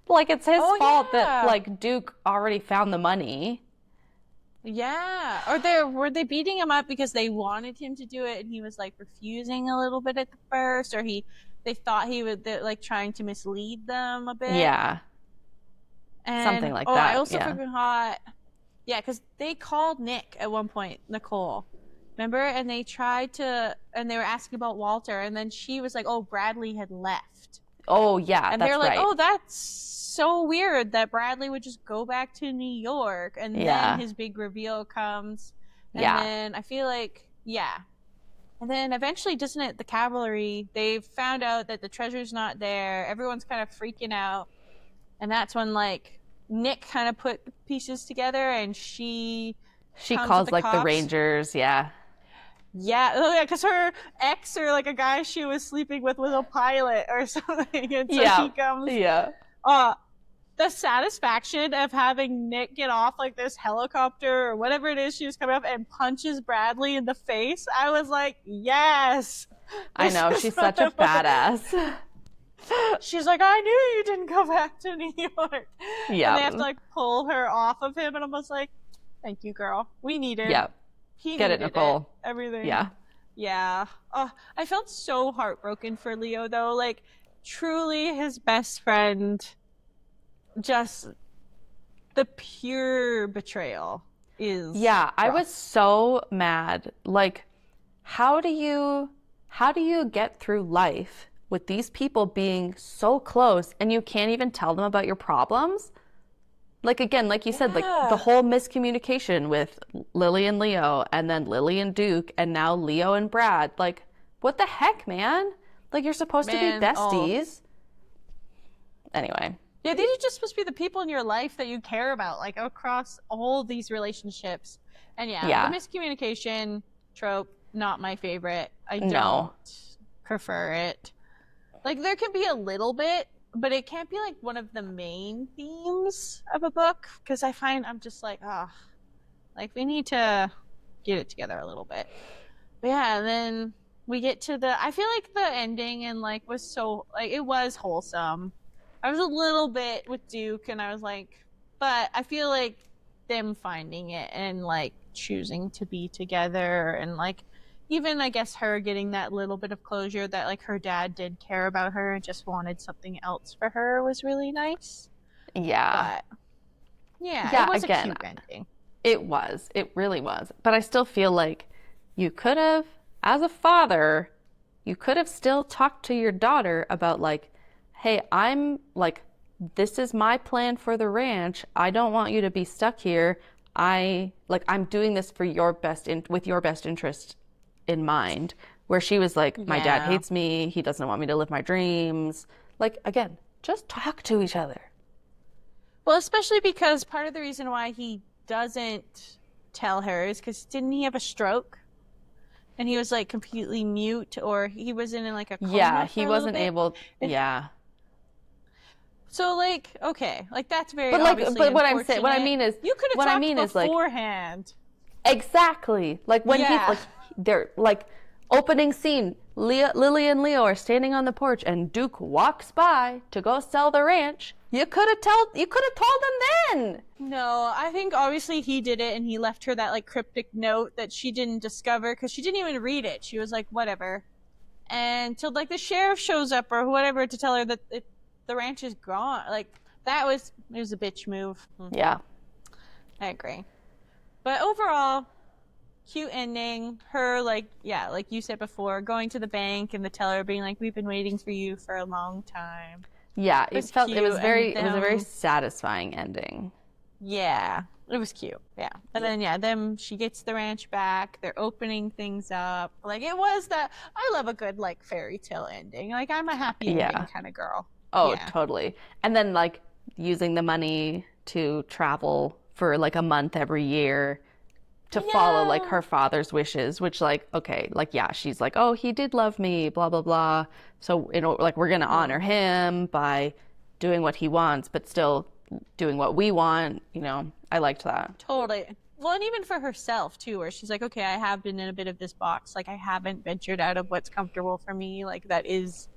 Like it's his Oh fault that yeah. like Duke already found the money. Yeah. Or were they beating him up because they wanted him to do it and he was like refusing a little bit at the first, or they thought he would they're, like trying to mislead them a bit. Yeah, And something like oh, I that. also Yeah. forgot. Yeah, because they called Nick at one point, Nicole. Remember? And and they were asking about Walter, and then she was like, "Oh, Bradley had left." Oh, yeah, And they're that's like, right. "Oh, that's so weird that Bradley would just go back to New York." And then Yeah. his big reveal comes. And Yeah. then I feel like, yeah. And then eventually, doesn't it, the cavalry, they found out that the treasure's not there. Everyone's kind of freaking out. And that's when, like, Nick kind of put pieces together and she She comes with calls the like the cops. Rangers. Yeah. Yeah, oh yeah, because her ex or like a guy she was sleeping with was a pilot or something, and so Yeah. he comes. Yeah. Uh, the satisfaction of having Nick get off like this helicopter or whatever it is she was coming up and punches Bradley in the face. I was like, yes, I this know. is She's what such a I want. badass. She's like, I knew you didn't go back to New York, and they have to Yeah. like pull her off of him, and I'm just like, thank you, girl. We needed. Yeah. He Get it, needed it. Nicole. Everything. Yeah. Yeah. Oh, I felt so heartbroken for Leo though. Like, truly, his best friend. Just the pure betrayal is Yeah, I was rough. so mad. Like, how do you get through life with these people being so close and you can't even tell them about your problems? Like again, like you said, like the Yeah. whole miscommunication with Lily and Leo, and then Lily and Duke, and now Leo and Brad. Like, what the heck, man? Like you're supposed to be Man, oh. besties. Anyway, Yeah, these are just supposed to be the people in your life that you care about, like across all these relationships. And yeah, yeah, the miscommunication trope, not my favorite. I no, don't prefer it. Like, there can be a little bit, but it can't be like one of the main themes of a book, because I find I'm just like, ah, like we need to get it together a little bit. But yeah, and then we get to I feel like the ending and like was so like it was wholesome. I was a little bit with Duke, and I was like, but I feel like them finding it and like choosing to be together, and like even I guess her getting that little bit of closure that like her dad did care about her and just wanted something else for her was really nice. Yeah. But yeah, it Yeah, was a again, cute ending. it was. It really was. But I still feel like you could have, as a father, you could have still talked to your daughter about, like, hey, I'm like, this is my plan for the ranch. I don't want you to be stuck here. I'm doing this for your with your best interest in mind. Where she was like, my dad Yeah. hates me. He doesn't want me to live my dreams. Like, again, just talk to each other. Well, especially because part of the reason why he doesn't tell her is because didn't he have a stroke? And he was like completely mute, or he was in like a Yeah, coma for he a little wasn't bit. able. Yeah. So like, okay, like that's very But like, obviously but what I'm saying, unfortunate. You could have what I talked mean is like, beforehand. exactly. Like when Yeah. they're like, opening scene, Lily and Leo are standing on the porch and Duke walks by to go sell the ranch. You could have told them then. No, I think obviously he did it, and he left her that like cryptic note that she didn't discover because she didn't even read it. She was like, whatever. And till like the sheriff shows up or whatever to tell her that the ranch is gone. Like it was a bitch move. Yeah. I agree. But overall, cute ending. Her like yeah, like you said before, going to the bank and the teller being like, "We've been waiting for you for a long time." Yeah, It was it cute, was and it was a very them satisfying ending. yeah, it was cute. Yeah, and then yeah, them she gets the ranch back. They're opening things up. Like it was that I love a good like fairy tale ending. Like I'm a happy ending Yeah. kind of girl. Oh, Yeah. totally. And then like using the money to travel for like a month every year to follow like Yeah. her father's wishes, which like, okay, like yeah, she's like, oh, he did love me, blah blah blah. So like we're gonna honor him by doing what he wants, but still doing what we want. I liked that. Totally. Well, and even for herself too, where she's like, okay, I have been in a bit of this box. Like, I haven't ventured out of what's comfortable for me. Like, that is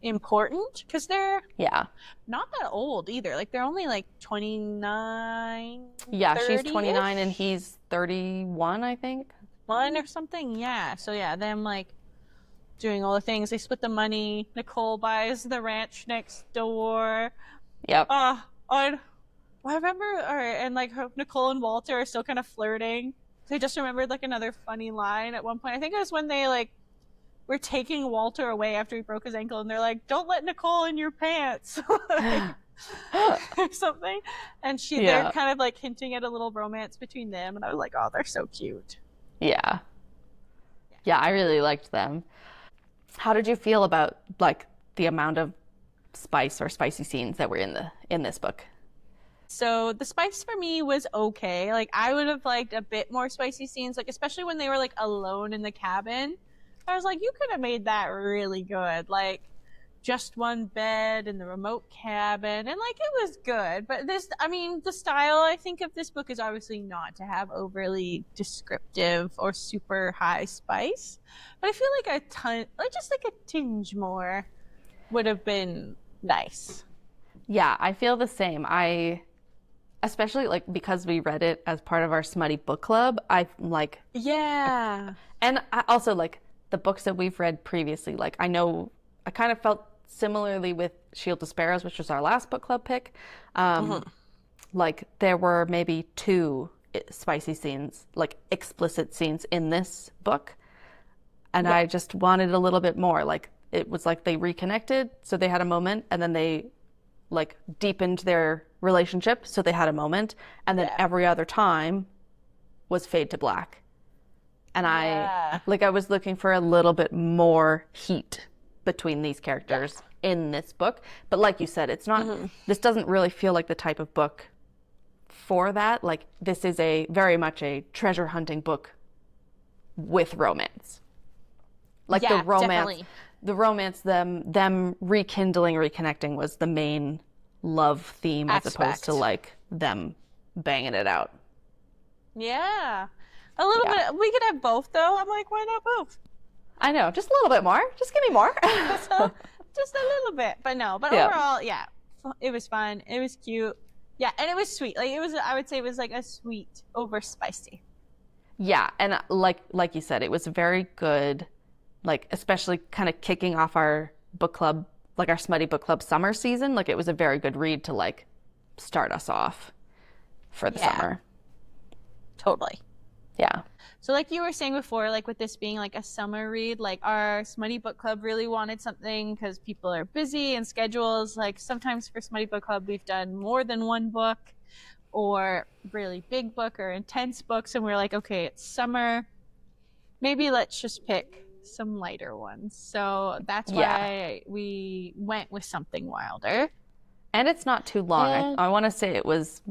important because they're Yeah. not that old either. Like, they're only like 29, Yeah, she's 29 and 30-ish, he's 31, I think. one or something. Yeah. So, yeah, them like doing all the things. They split the money. Nicole buys the ranch next door. Yep. I remember, all right, and like Nicole and Walter are still kind of flirting. I just remembered like another funny line at one point. I think it was when they like were taking Walter away after he broke his ankle, and they're like, "Don't let Nicole in your pants," like, or something. And they're Yeah. kind of like hinting at a little romance between them, and I was like, "Oh, they're so cute." Yeah. Yeah, I really liked them. How did you feel about like the amount of spice or spicy scenes that were in this book? So the spice for me was okay. Like I would have liked a bit more spicy scenes, like especially when they were like alone in the cabin. I was like, you could have made that really good. Like just one bed in the remote cabin, and like it was good. But I mean, the style I think of this book is obviously not to have overly descriptive or super high spice. But I feel like a ton, like just like a tinge more would have been nice. Yeah, I feel the same. Especially like because we read it as part of our smutty book club, I like, Yeah. and I also like the books that we've read previously. Like I know I kind of felt similarly with Shield of Sparrows, which was our last book club pick. Like there were maybe two spicy scenes, like explicit scenes in this book, and I just wanted a little bit more. Like it was like they reconnected, so they had a moment, and then they like deepened their relationship, so they had a moment, and then every other time was fade to black. And I was looking for a little bit more heat between these characters in this book. But like you said, it's not this doesn't really feel like the type of book for that. Like this is a very much a treasure hunting book with romance. Like the romance definitely. the romance, them rekindling, reconnecting was the main love theme as opposed to like them banging it out. Yeah. A little bit. We could have both, though. I'm like, why not both? I know, just a little bit more. Just give me more. So, just a little bit. But no. But Yeah. overall, yeah. it was fun. It was cute. Yeah, and it was sweet. Like it was, I would say it was like a sweet over spicy. Yeah, and like you said, it was very good, like especially kind of kicking off our book club, like our smutty book club summer season. Like it was a very good read to like start us off for the Yeah, summer. totally. Yeah. So like you were saying before, like with this being like a summer read, like our Smutty Book Club really wanted something because people are busy and schedules. Like sometimes for Smutty Book Club, we've done more than one book or really big book or intense books. And we're like, okay, it's summer. Maybe let's just pick some lighter ones. So that's Yeah. why we went with something wilder. And it's not too long. And I want to say it was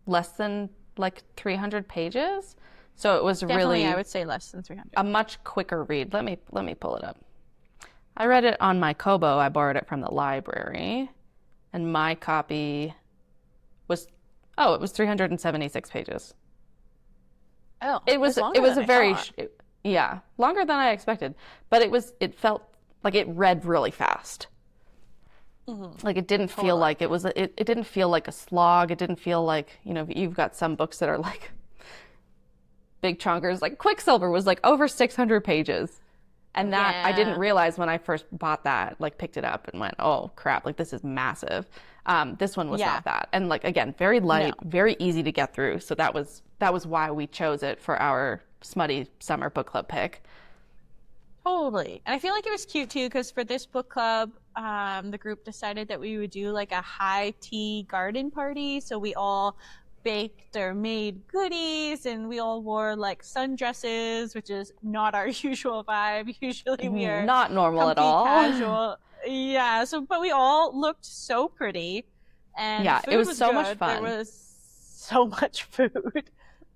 less than like 300 pages. So it was definitely, I really would say less than 300. a much quicker read. Let me pull it up. I read it on my Kobo. I borrowed it from the library, and my copy was it was 376 pages. Oh, It was it's longer a than I very thought. yeah, longer than I expected, but it felt like it read really fast. Like it didn't feel Totally. like it didn't feel like a slog. It didn't feel like, you've got some books that are like big chunkers. Like Quicksilver was like over 600 pages. And that I didn't Yeah. realize when I first bought that, like picked it up and went, oh crap, like this is massive. This one was Yeah. not that. And like again, very No. light, very easy to get through. So that was why we chose it for our smutty summer book club pick. Totally. And I feel like it was cute too, because for this book club, the group decided that we would do like a high tea garden party. So we all baked or made goodies and we all wore like sundresses, which is not our usual vibe. Usually we are Not normal at comfy, all. casual. Yeah. So, but we all looked so pretty and the Yeah, it food was was so much good. There fun. was so much food.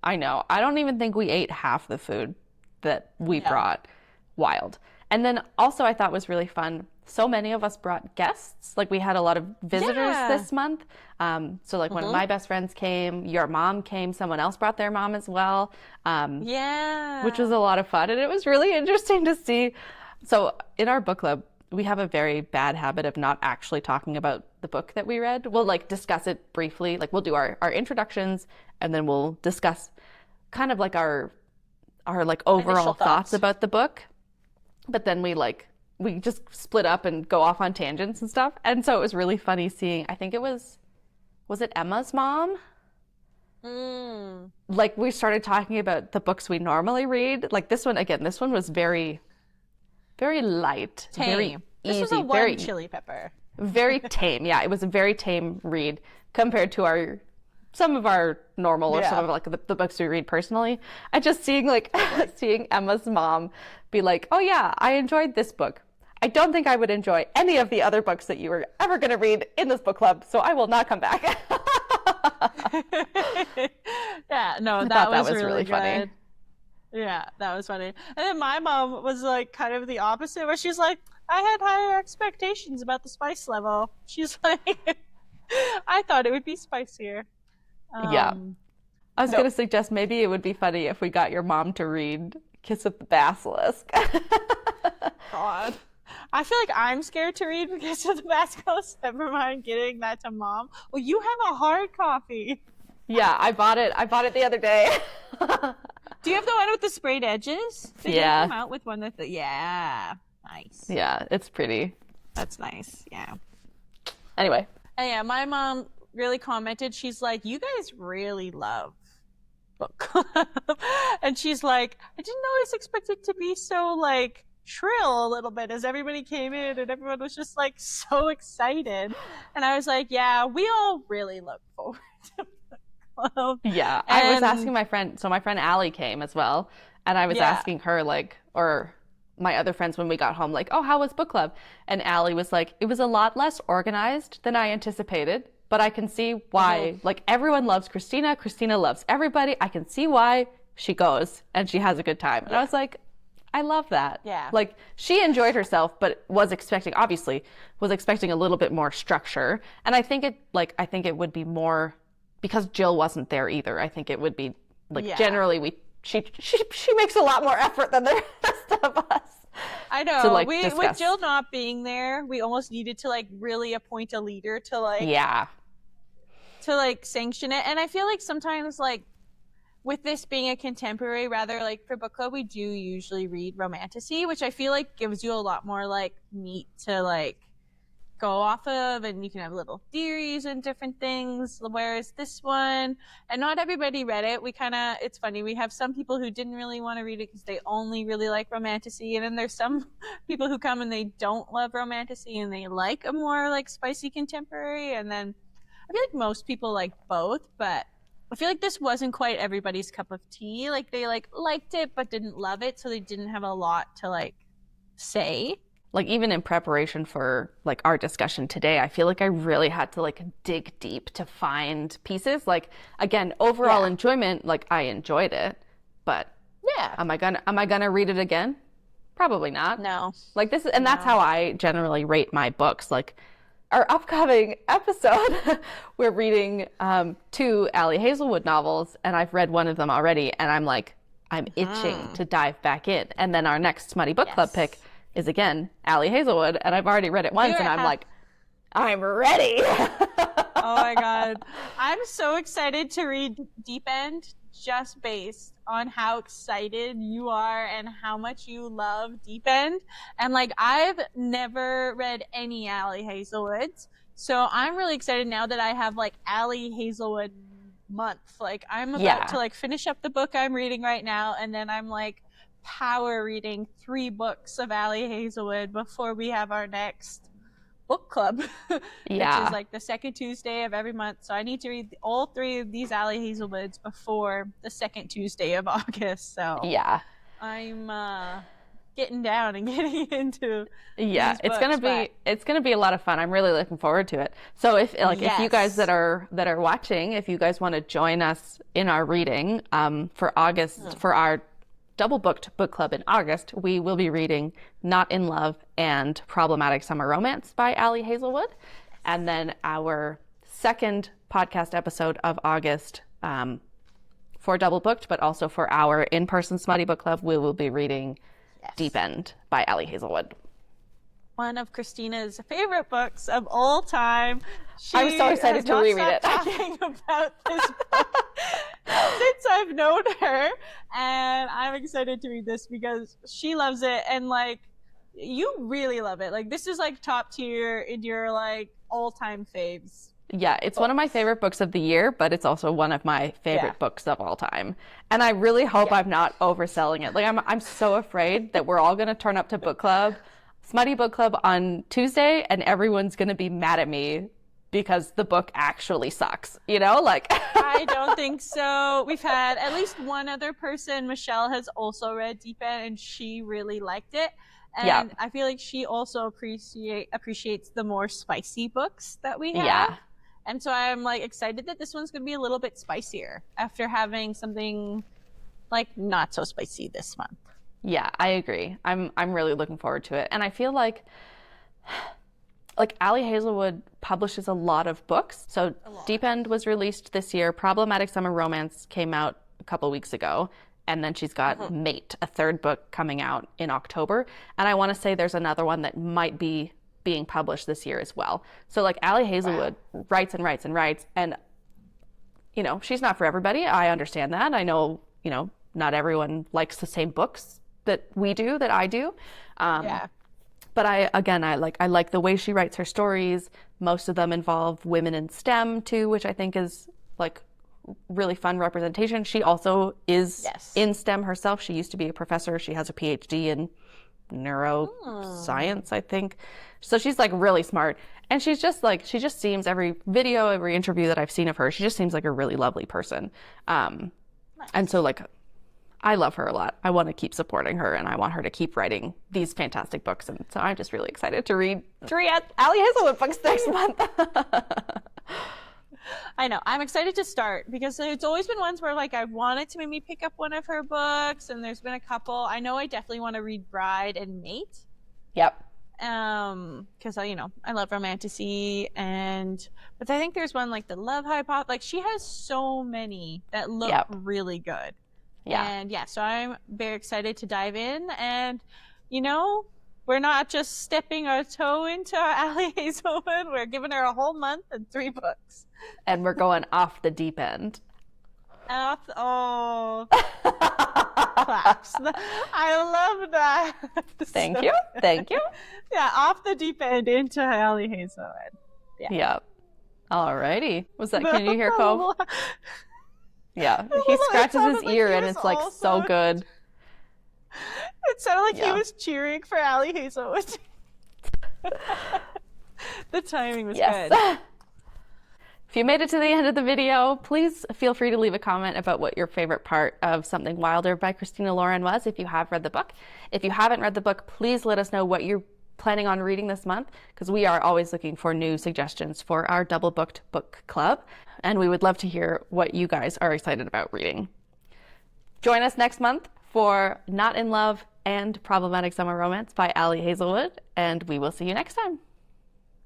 I know. I don't even think we ate half the food that we No. brought. Wild. And then also I thought was really fun. So many of us brought guests. Like we had a lot of visitors Yeah. this month. So like one of my best friends came, your mom came, someone else brought their mom as well, which was Yeah. a lot of fun. And it was really interesting to see. So in our book club, we have a very bad habit of not actually talking about the book that we read. We'll like discuss it briefly. Like we'll do our introductions and then we'll discuss kind of like our like overall Initial thoughts thoughts. about the book. But then we just split up and go off on tangents and stuff. And so it was really funny seeing, I think it was it Emma's mom? Mm. Like we started talking about the books we normally read. Like this one, again, this one was very, very light, very Tame. This was a easy, one chili pepper. very tame. Yeah, it was a very tame read compared to some of our normal or some Yeah. of like the books we read personally. And just seeing like seeing Emma's mom be like, "Oh yeah, I enjoyed this book. I don't think I would enjoy any of the other books that you were ever going to read in this book club, so I will not come back." Yeah, no, I that thought that was was really really funny. good. Yeah, that was funny. And then my mom was like kind of the opposite, where she's like, I had higher expectations about the spice level. She's like, I thought it would be spicier. Yeah. Um, I was going no, to suggest maybe it would be funny if we got your mom to read Kiss of the Basilisk. God. I feel like I'm scared to read because of the Bascos. Never mind getting that to mom. Well, you have a hard copy. Yeah, I bought it. I bought it the other day. Do you have the one with the sprayed edges? Did they Yeah. come out with one that yeah. Nice. Yeah, it's pretty. That's nice. Yeah. Anyway, And yeah, my mom really commented, she's like, you guys really love book club. And she's like, I didn't always expect it to be so like shrill a little bit as everybody came in and everyone was just like so excited. And I was like, yeah, we all really look forward to book club. yeah, I was And asking my friend, so my friend Allie came as well, and I was yeah. asking her like, or my other friends when we got home, like, oh, how was book club? And Allie was like, it was a lot less organized than I anticipated, but I can see why, like, everyone loves Christina. Christina loves everybody. I can see why she goes and she has a good time. And I was like, I love that. Yeah. Like, she enjoyed herself, but obviously, was expecting a little bit more structure. And I think it would be more, because Jill wasn't there either. I think it would be, like, Yeah. generally she makes a lot more effort than the rest of us. I to know. like We with discuss. Jill not being there, we almost needed to like really appoint a leader Yeah. to like sanction it. And I feel like sometimes like with this being a contemporary, rather like for book club, we do usually read romantasy, which I feel like gives you a lot more like meat to like go off of, and you can have little theories and different things. Whereas this one, and not everybody read it. We kind of, it's funny. We have some people who didn't really want to read it because they only really like romantasy, and then there's some people who come and they don't love romantasy and they like a more like spicy contemporary. And then I feel like most people like both, but I feel like this wasn't quite everybody's cup of tea. Like they like liked it but didn't love it, so they didn't have a lot to like say. Like even in preparation for like our discussion today, I feel like I really had to like dig deep to find pieces. Like again, overall enjoyment, like I enjoyed it, but Yeah. am I gonna read it again? Probably not. No. Like this, and that's No. how I generally rate my books. Like our upcoming episode, we're reading 2 Ali Hazelwood novels, and I've read one of them already, and I'm like, I'm itching to dive back in. And then our next Smutty Book Club pick is again Ali Hazelwood, and I've already read it once, and I'm like, I'm ready. Oh my God. I'm so excited to read Deep End just based on how excited you are and how much you love Deep End. And like, I've never read any Ali Hazelwoods. So I'm really excited now that I have like Ali Hazelwood month. Like I'm about to like finish up the book I'm reading right now. And then I'm like power reading 3 books of Ali Hazelwood before we have our next book club, which is like the second Tuesday of every month. So I need to read all 3 of these Ali Hazelwoods before the second Tuesday of August. So I'm getting down and getting into these it's books, gonna be a lot of fun. I'm really looking forward to it. So if like if you guys that are watching, if you guys want to join us in our reading for August for our double booked book club in August, we will be reading Not in Love and Problematic Summer Romance by Ali Hazelwood. And then our second podcast episode of August for double booked, but also for our in-person Smutty Book Club, we will be reading Deep End by Ali Hazelwood. One of Christina's favorite books of all time. I'm so excited to reread it. Talking about this book since I've known her, and I'm excited to read this because she loves it, and like you really love it. Like this is like top tier in your like all-time faves. Yeah, it's one of my favorite books of the year, but it's also one of my favorite books of all time. And I really hope I'm not overselling it. Like I'm so afraid that we're all going to turn up to book club, Smutty Book Club on Tuesday, and everyone's going to be mad at me because the book actually sucks, you know? Like I don't think so. We've had at least one other person, Michelle, has also read Deep End, and she really liked it. And I feel like she also appreciates the more spicy books that we have. Yeah. And so I'm like excited that this one's going to be a little bit spicier after having something like not so spicy this month. Yeah, I agree. I'm really looking forward to it. And I feel like Ali Hazelwood publishes a lot of books. So Deep End was released this year. Problematic Summer Romance came out a couple weeks ago. And then she's got Mate, a 3rd book coming out in October. And I want to say there's another one that might be being published this year as well. So like Ali Hazelwood writes and writes and writes. And, you know, she's not for everybody. I understand that. I know, you know, not everyone likes the same books that we do, that I do. But I like the way she writes her stories. Most of them involve women in STEM too, which I think is like really fun representation. She also is in STEM herself. She used to be a professor. She has a PhD in neuroscience, I think. So she's like really smart. And she's just like, she just seems every video, every interview that I've seen of her, she just seems like a really lovely person. And so like, I love her a lot. I want to keep supporting her, and I want her to keep writing these fantastic books. And so I'm just really excited to read 3 Ali Hazelwood books next month. I know. I'm excited to start because it's always been ones where like I wanted to maybe pick up one of her books, and there's been a couple. I know I definitely want to read Bride and Mate. Yep. Because I love romantasy, but I think there's one like the Love Hypothesis. Like she has so many that look really good. Yeah. And so I'm very excited to dive in, and We're not just stepping our toe into our Allie Hazelwood. We're giving her a whole month and 3 books. And we're going off the deep end. Oh, claps. I love that. Thank So you. good. Thank you. Yeah, off the deep end into Allie Hazelwood. Yeah. Yep. Alrighty. Was that, can you hear Cove? Yeah. He scratches his ear and it's like so good. It sounded like he Yeah. was cheering for Allie Hazelwood. The timing was Yes. good. If you made it to the end of the video, please feel free to leave a comment about what your favorite part of Something Wilder by Christina Lauren was if you have read the book. If you haven't read the book, please let us know what you're planning on reading this month, because we are always looking for new suggestions for our double booked book club, and we would love to hear what you guys are excited about reading. Join us next month for Not in Love and Problematic Summer Romance by Allie Hazelwood, and we will see you next time.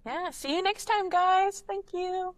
Yeah, see you next time, guys. Thank you.